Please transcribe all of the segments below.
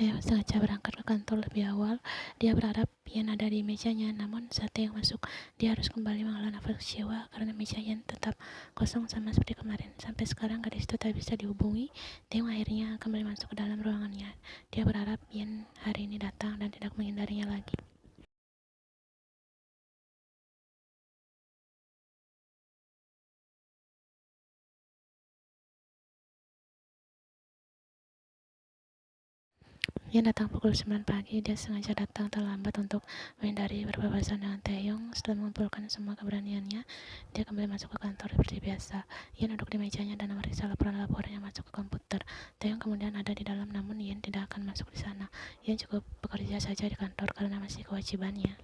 Taeyong sengaja berangkat ke kantor lebih awal. Dia berharap Yen ada di mejanya, namun saat Taeyong masuk, dia harus kembali menghela nafas kecewa karena meja Yen tetap kosong sama seperti kemarin. Sampai sekarang gadis itu tak bisa dihubungi. Taeyong akhirnya kembali masuk ke dalam ruangannya. Dia berharap Yen hari ini datang dan tidak menghindarinya lagi. Yen datang pukul 9 pagi. Dia sengaja datang terlambat untuk menghindari berpapasan dengan Taeyong. Setelah mengumpulkan semua keberaniannya, dia kembali masuk ke kantor seperti biasa. Yen duduk di mejanya dan memeriksa laporan-laporan yang masuk ke komputer. Taeyong kemudian ada di dalam, namun Yen tidak akan masuk di sana. Yen cukup bekerja saja di kantor karena masih kewajibannya.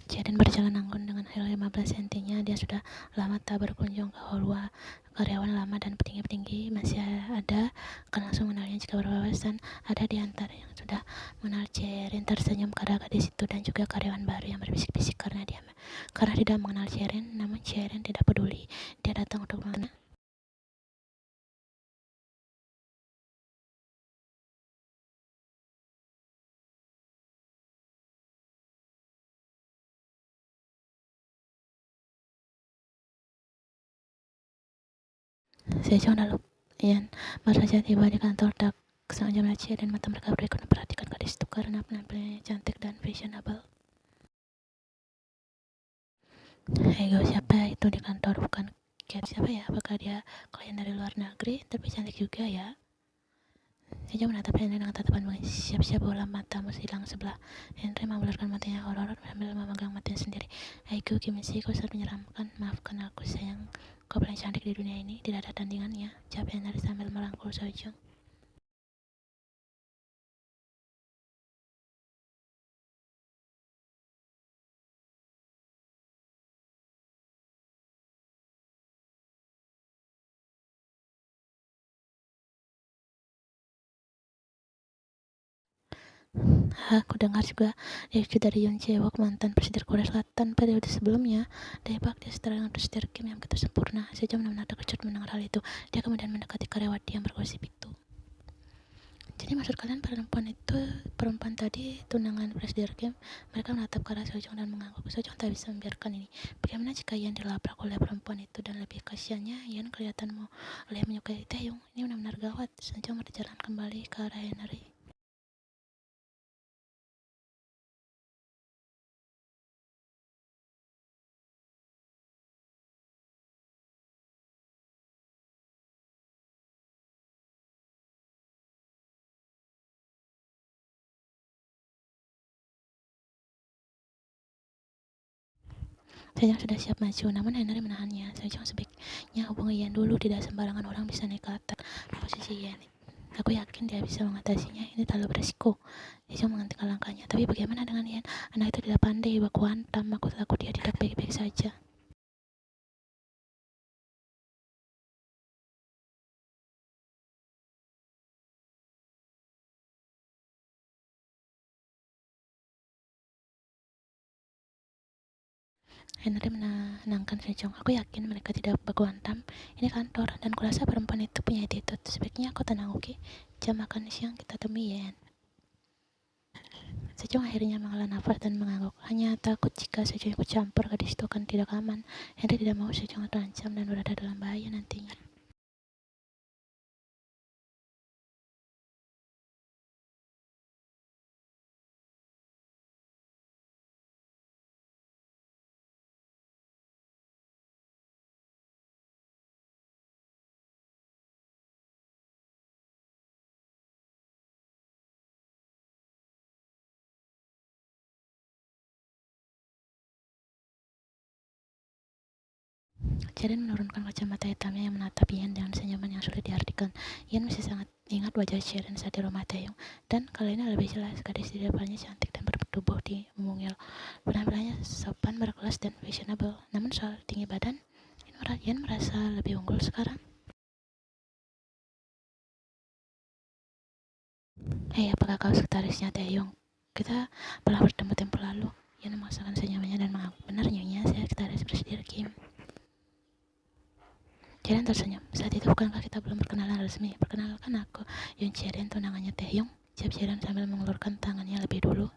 Jaden berjalan anggun dengan hal 15 sentinya. Dia sudah lama tak berkunjung ke Holwa. Karyawan lama dan petinggi-petinggi masih ada, akan langsung mengenalnya jika berwawasan. Ada di antara yang sudah mengenal Cherin tersenyum karena gadis itu, dan juga karyawan baru yang berbisik-bisik karena tidak mengenal Cherin. Namun Cherin tidak peduli. Dia datang untuk mana? Sejauh lalu Ian baru saja tiba di kantor. Tak sengaja melihat Cherin. Mata mereka berikut memperhatikan gadis itu karena penampilannya cantik dan fashionable. Ego siapa itu di kantor? Bukan Cat siapa ya? Apakah dia klien dari luar negeri? Tapi cantik juga ya. Saya menatap Henry dengan tatapan bengis. Siap-siap bola matamu silang sebelah. Henry membulurkan matanya horor sambil memegang matanya sendiri. Aigu Kimchi, kau sangat menyeramkan. Maafkan aku sayang. Kau paling cantik di dunia ini. Tidak ada tandingannya. Jawab Henry sambil merangkul Sojung. Aku dengar juga review dari Yoon Jae-wook, mantan presiden Korea Selatan periode sebelumnya. Debak dia setara dengan presiden Kim yang begitu sempurna. Sejam benar-benar terkejut mendengar hal itu. Dia kemudian mendekati karyawati yang bergosip itu. Jadi maksud kalian perempuan tadi tunangan presiden Kim? Mereka menatap ke arah Sojong dan mengangguk. Sojong tak bisa membiarkan ini. Bagaimana jika Ian dilabrak oleh perempuan itu? Dan lebih kasihannya, Ian kelihatan mulai menyukai Taeyong. Ini benar-benar gawat. Sojong berjalan kembali ke arah Henry. Sejong sudah siap maju, namun Henry menahannya. Sejong sebaiknya hubungi Ian dulu. Tidak sembarangan orang bisa naik ke atas posisi Ian. Aku yakin dia bisa mengatasinya. Ini terlalu beresiko. Sejong menghentikan langkahnya. Tapi bagaimana dengan Ian? Anak itu tidak pandai baku hantam. Aku takut dia tidak baik-baik saja. Henry menenangkan Sejong. Aku yakin mereka tidak baku hantam. Ini kantor, dan kurasa perempuan itu punya attitude. Sebaiknya aku tenang, oke? Jam makan siang kita temui Ian. Sejong akhirnya menghela nafas dan mengangguk. Hanya takut jika Sejong ikut campur, gadis itu akan tidak aman. Henry tidak mau Sejong terancam dan berada dalam bahaya nantinya. Sharon menurunkan kacamata hitamnya yang menatap Ian dengan senyuman yang sulit diartikan. Ian masih sangat ingat wajah Sharon saat di rumah Taeyong, dan kali ini lebih jelas. Gadis di depannya cantik dan bertubuh mungil. Penampilannya sopan, berkelas, dan fashionable. Namun soal tinggi badan, Ian merasa lebih unggul sekarang. Hei, apakah kau sekretarisnya Taeyong? Kita pernah bertemu tempo lalu. Ian memaksakan senyumannya dan mengaku, benar nyonya, saya sekretaris Presiden Kim. Sharon tersenyum. Saat itu bukankah kita belum berkenalan resmi? Perkenalkan aku, Yoon Sharon, tunangannya Taeyong. Jawab Sharon sambil mengulurkan tangannya lebih dulu.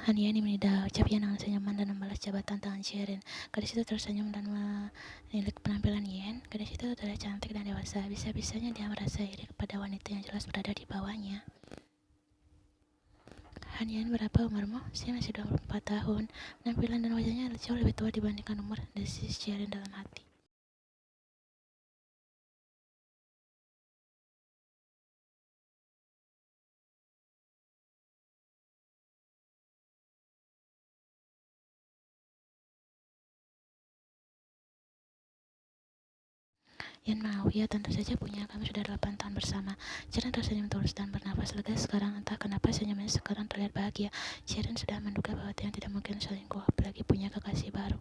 Haniani menidau, ucap Ian dengan senyuman dan membalas jabatan tangan Sharon. Gadis itu tersenyum dan menilik penampilan Ian. Gadis itu terlihat cantik dan dewasa. Bisa-bisanya dia merasa iri kepada wanita yang jelas berada di bawahnya. Hanian, berapa umarmu? Saya masih 24 tahun. Penampilan dan wajahnya jauh lebih tua dibandingkan umur, desis Sharon dalam hati. Ian mau, ya tentu saja punya, kami sudah 8 tahun bersama. Sharon tersenyum tulus dan bernafas lega sekarang. Entah kenapa senyumnya sekarang terlihat bahagia. Sharon sudah menduga bahwa Taeyong tidak mungkin selingkuh, apalagi punya kekasih baru.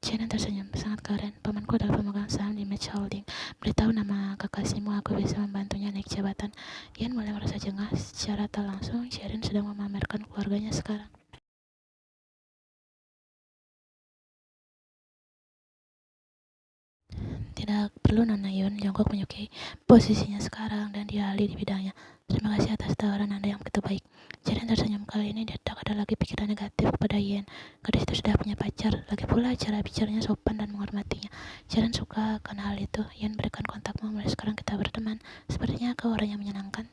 Sharon tersenyum, sangat keren. Pamanku adalah pemegang saham di Match Holding. Beritahu nama kekasihmu, aku bisa membantunya naik jabatan. Ian mulai merasa jengah. Secara tak langsung, Sharon sedang memamerkan keluarganya sekarang. Tidak perlu, Nona Yun. Jongkok menyukai posisinya sekarang dan dia ahli di bidangnya. Terima kasih atas tawaran Anda yang begitu baik. Sharon tersenyum. Kali ini dia tak ada lagi pikiran negatif kepada Yen. Gadis itu sudah punya pacar. Lagi pula cara bicaranya sopan dan menghormatinya. Sharon suka akan hal itu. Yen, berikan kontakmu, mulai sekarang kita berteman. Sepertinya kau orang yang menyenangkan.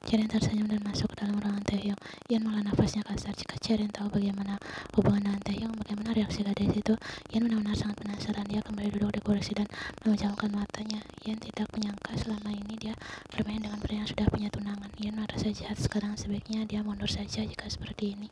Sharon tersenyum dan masuk ke dalam ruangan Taehyung. Ian menghela nafasnya kasar. Jika Sharon tahu bagaimana hubungan dengan Taehyung, bagaimana reaksi gadis itu, Ian benar-benar sangat penasaran. Dia kembali duduk di kursi dan memejamkan matanya. Ian tidak menyangka selama ini dia bermain dengan pria yang sudah punya tunangan. Ian merasa jahat sekarang. Sebaiknya dia mundur saja jika seperti ini.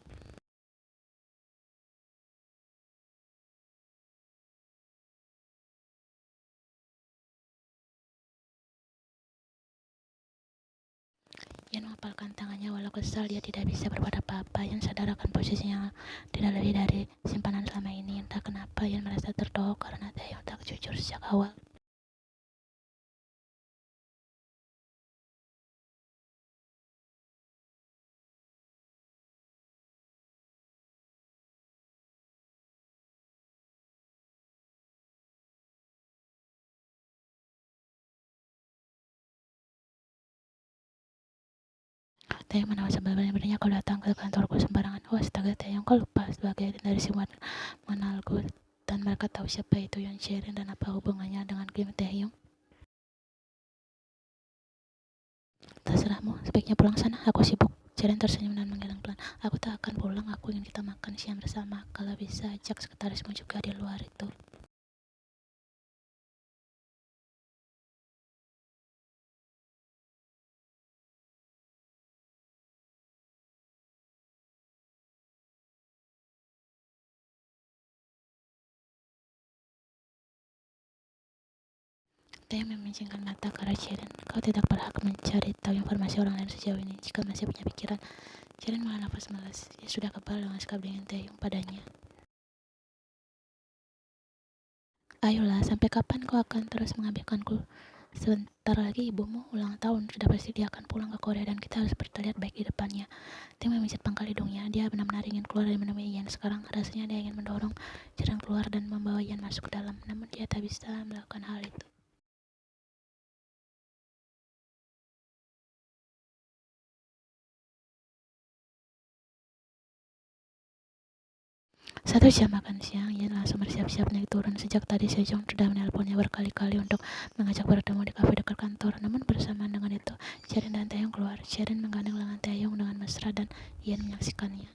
Ian mengepalkan tangannya walau kesal dia tidak bisa berbuat apa-apa. Ian sadar akan posisinya tidak lebih dari simpanan selama ini. Entah kenapa Ian merasa tertohok karena Taehyung tak jujur sejak awal. Taeyong menawan sambil beraninya kau datang ke kantorku sembarangan. Oh astaga Taeyong, kau lupa sebagai dari semua mengenalku dan mereka tahu siapa itu Yoon Sharon dan apa hubungannya dengan Kim Taeyong. Terserahmu, sebaiknya pulang sana, aku sibuk. Sharon tersenyum dan menggeleng pelan. Aku tak akan pulang, aku ingin kita makan siang bersama. Kalau bisa ajak sekretarismu juga di luar itu. Taeyong memincingkan mata ke arah Jiren. Kau tidak berhak mencari tahu informasi orang lain sejauh ini. Jika masih punya pikiran, Jiren malah nafas malas. Dia sudah kebal dengan sikap dingin Taeyong padanya. Ayolah, sampai kapan kau akan terus mengabaikanku? Sebentar lagi ibumu ulang tahun, sudah pasti dia akan pulang ke Korea dan kita harus terlihat baik di depannya. Tim memijit pangkal hidungnya, dia benar-benar ingin keluar dan menemui Ian. Sekarang rasanya dia ingin mendorong Jiren keluar dan membawa Ian masuk ke dalam, namun dia tak bisa melakukan hal itu. Satu jam makan siang, Ian langsung bersiap-siap naik turun. Sejak tadi Sejong sudah menelponnya berkali-kali untuk mengajak bertemu di kafe dekat kantor. Namun bersamaan dengan itu, Jiren dan Taeyong keluar. Jiren menggandeng lengan Taeyong dengan mesra dan Ian menyaksikannya.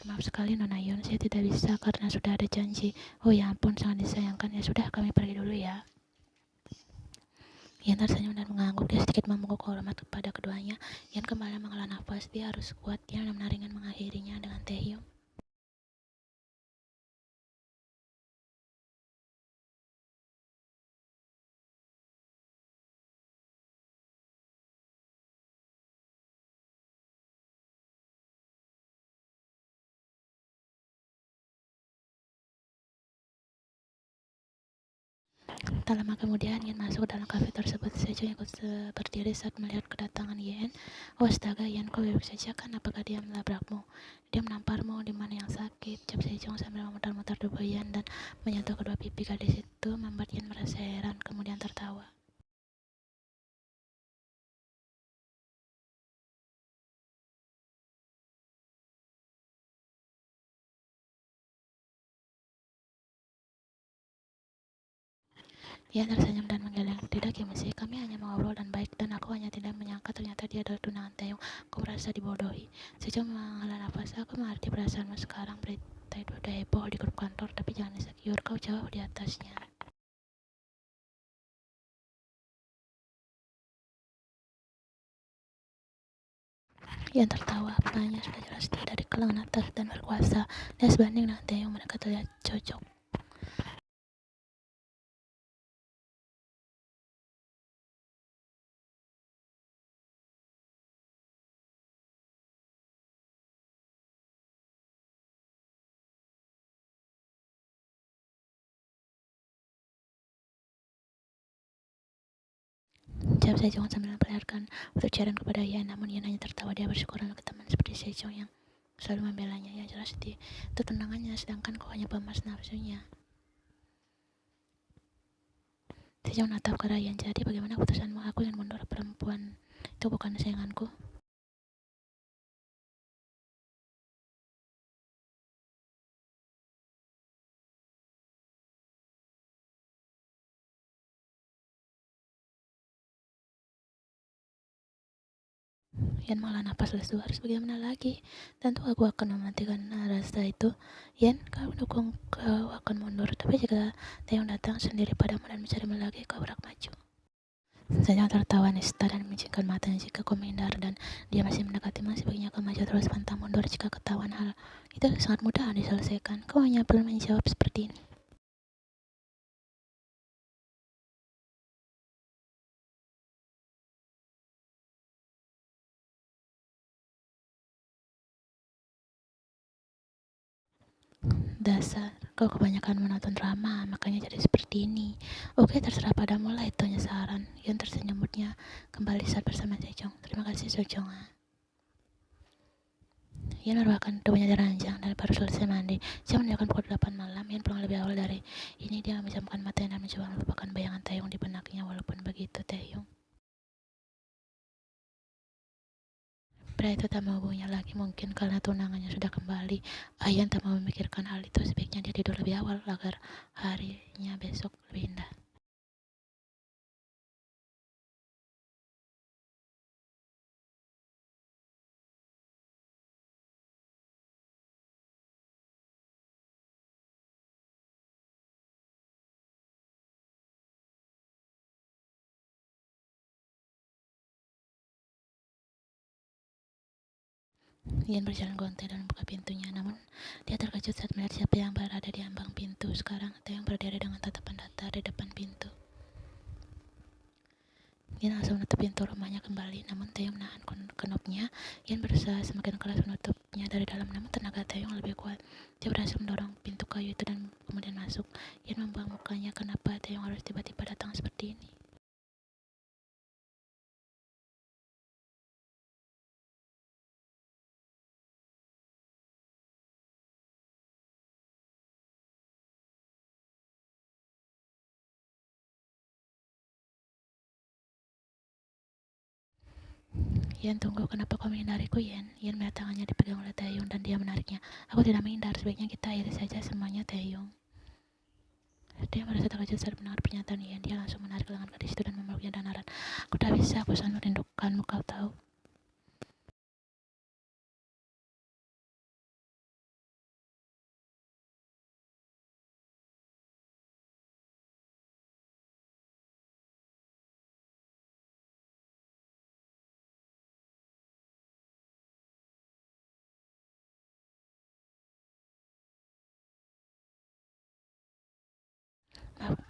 Maaf sekali Nona Yun, saya tidak bisa karena sudah ada janji. Oh ya ampun, sangat disayangkan. Ya sudah, kami pergi dulu ya. Ian tersenyum dan mengangguk. Dia sedikit membungkuk hormat kepada keduanya. Ian kembali menghela nafas. Dia harus kuat. Dia benar-benar ingin mengakhirinya dengan Taehyung. Tak lama kemudian Ian masuk ke dalam kafe tersebut. Sejong ikut berdiri saat melihat kedatangan Ian. Oh astaga Ian, kau baik saja kan? Apakah dia melabrakmu? Dia menamparmu di mana yang sakit? Ucap Sejong sambil memutar-mutar tubuh Ian dan menyentuh kedua pipi. Gadis itu membuat Ian merasa heran, kemudian tertawa. Ia tersenyum dan menggeleng. Tidak Kimchi, kami hanya mengobrol dan baik dan aku hanya tidak menyangka ternyata dia adalah tunangan Taeyong. Aku merasa dibodohi. Sejauh menghela nafas, aku mengerti perasaanmu sekarang. Berita itu udah heboh di grup kantor, tapi jangan insecure, kau jauh di atasnya. Ia tertawa, apalanya sudah jelas dia dari kalangan atas dan berkuasa. Dan sebanding dengan Taeyong, mereka terlihat cocok. Jawab Sejong sambil memperlihatkan foto Jiren kepada Ian, namun Ian hanya tertawa. Dia bersyukur memiliki teman seperti Sejong yang selalu membelanya. Ya jelas itu tunangannya, sedangkan kau hanya pemas nafsunya. Sejong menatap ke Ryan. Jadi bagaimana keputusanmu? Aku ingin mundur, perempuan itu bukan sayanganku. Ian malah napas lesu. Harus bagaimana lagi? Tentu aku akan mematikan rasa itu. Ian, kau dukung kau akan mundur. Tapi jika Taeyong datang sendiri padamu dan mencarimu lagi, kau berhak maju. Sejong tertawa nista dan memicingkan matanya. Jika kau menghindar dan dia masih mendekatimu, sebaiknya kau maju terus pantang mundur. Jika ketahuan hal itu sangat mudah diselesaikan. Kau hanya perlu menjawab seperti ini. Dasar, kau kebanyakan menonton drama, makanya jadi seperti ini. Oke, terserah padamu lah, itu hanya saran. Yun tersenyum moodnya kembali saat bersama Sejong. Terima kasih Sejong. Yun merupakan tubuhnya diranjang dan baru selesai mandi. Jam menunjukkan pukul 8 malam. Yun pulang lebih awal dari ini. Dia memejamkan matanya dan mencoba melupakan bayangan Taeyong di benaknya. Walaupun begitu, Taeyong pria itu tak menghubunginya lagi, mungkin karena tunangannya sudah kembali. Ayan tak mau memikirkan hal itu, sebaiknya dia tidur lebih awal agar harinya besok lebih indah. Ian berjalan gontai dan membuka pintunya, namun dia terkejut saat melihat siapa yang berada di ambang pintu. Sekarang, Taeyong berdiri dengan tatapan datar di depan pintu. Ian langsung menutup pintu rumahnya kembali, namun Taeyong menahan kenopnya. Ian berusaha semakin keras menutupnya dari dalam, namun tenaga Taeyong lebih kuat. Dia berhasil mendorong pintu kayu itu dan kemudian masuk. Ian membuang mukanya, kenapa Taeyong harus tiba-tiba datang seperti ini? Ian, tunggu, kenapa kau menghindariku, Ian? Ian melihat tangannya dipegang oleh Taeyong dan dia menariknya. Aku tidak menghindar, sebaiknya kita akhiri saja semuanya, Taeyong. Dia merasa terkejut saat mendengar pernyataan Ian. Dia langsung menarik lengan gadis itu dan memeluknya dan harap. Aku tak bisa, aku sangat merindukanmu, kau tahu.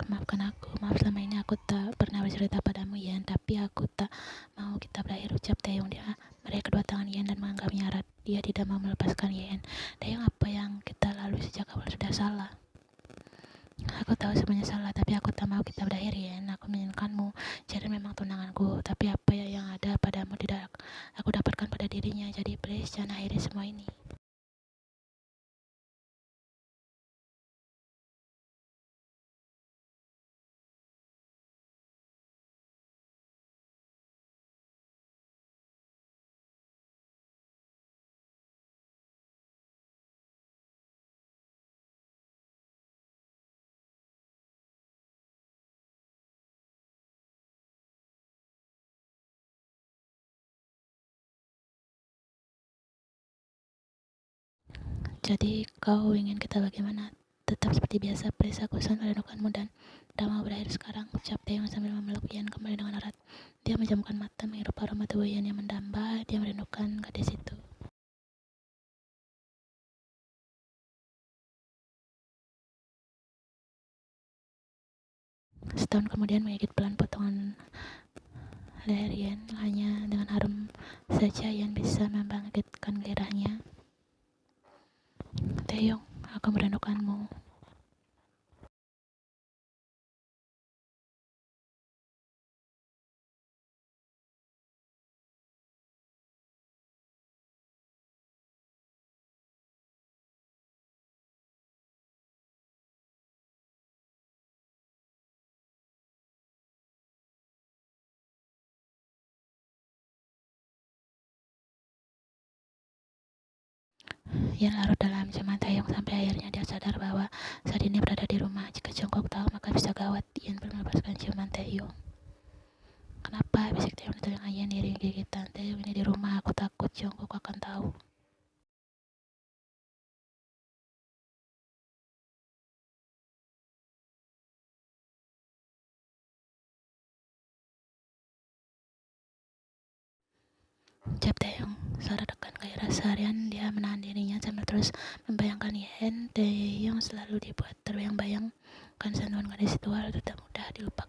Maafkan aku, maaf selama ini aku tak pernah bercerita padamu, Ian, tapi aku tak mau kita berakhir, ucap Taeyong. Dia meraih kedua tangan Ian dan menganggapnya erat. Dia tidak mau melepaskan Ian. Taeyong, apa yang kita lalui sejak awal sudah salah. Aku tahu semuanya salah, tapi aku tak mau kita berakhir, Ian. Aku menginginkanmu, jadi memang tunanganku, tapi apa yang ada padamu tidak aku dapatkan pada dirinya. Jadi please, jangan akhiri semua ini. Jadi kau ingin kita bagaimana? Tetap seperti biasa, please, aku sangat merindukanmu dan tak mau berakhir sekarang, ucap Taeyong sambil memeluk Ian kembali dengan erat. Dia menjamkan mata, menghirup aroma tubuh Ian yang mendamba. Dia merindukan gadis itu. Setahun kemudian menggigit pelan potongan leher Ian. Hanya dengan harum saja Ian bisa membangkitkan gairahnya. Taeyong, aku merindukanmu. Ian larut dalam ciuman Taeyong sampai akhirnya dia sadar bahwa saat ini berada di rumah. Jika Jungkook tahu maka bisa gawat. Ian belum melepaskan ciuman Taeyong. Kenapa? Bisik Taeyong di telinga Ian diiringi gigitan. Taeyong, ini di rumah, aku takut Jungkook akan tahu. Ucap Taeyong. Suara dekat gairah seharian dia menahan dirinya sambil terus membayangkan Ian. Taeyong selalu dibuat terbayang-bayang kan sentuhan gadis itu hal tak mudah dilupakan.